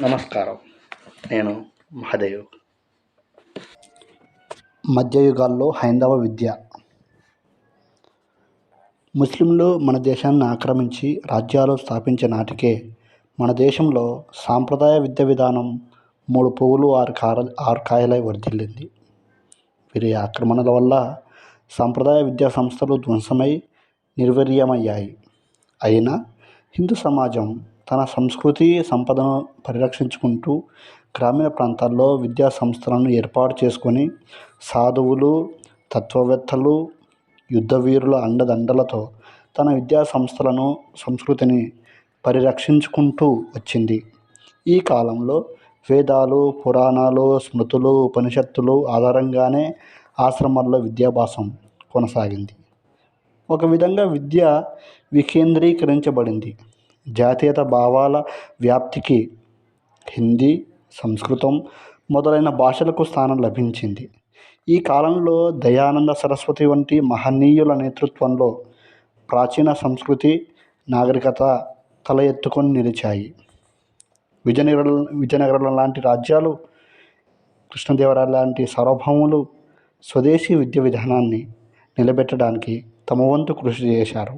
నమస్కారం. నేను మహదేవ్. మధ్యయుగాల్లో హైందవ విద్య. ముస్లింలు మన దేశాన్ని ఆక్రమించి రాజ్యాలు స్థాపించే నాటికే మన దేశంలో సాంప్రదాయ విద్య విధానం 3 పువ్వులు 6 కాయలై వర్ధిల్లింది. వీరి ఆక్రమణల వల్ల సాంప్రదాయ విద్యా సంస్థలు ధ్వంసమై నిర్వీర్యమయ్యాయి. అయినా హిందూ సమాజం తన సంస్కృతి సంపదను పరిరక్షించుకుంటూ గ్రామీణ ప్రాంతాల్లో విద్యా సంస్థలను ఏర్పాటు చేసుకొని సాధువులు, తత్వవేత్తలు, యుద్ధవీరుల అండదండలతో తన విద్యా సంస్థలను, సంస్కృతిని పరిరక్షించుకుంటూ వచ్చింది. ఈ కాలంలో వేదాలు, పురాణాలు, స్మృతులు, ఉపనిషత్తులు ఆధారంగానే ఆశ్రమాల్లో విద్యాభ్యాసం కొనసాగింది. ఒక విధంగా విద్య వికేంద్రీకరించబడింది. జాతీయత భావాల వ్యాప్తికి హిందీ, సంస్కృతం మొదలైన భాషలకు స్థానం లభించింది. ఈ కాలంలో దయానంద సరస్వతి వంటి మహనీయుల నేతృత్వంలో ప్రాచీన సంస్కృతి, నాగరికత తల ఎత్తుకొని నిలిచాయి. విజయనగరం లాంటి రాజ్యాలు, కృష్ణదేవరాయల లాంటి సార్వభౌములు స్వదేశీ విద్య విధానాన్ని నిలబెట్టడానికి తమ వంతు కృషి చేశారు.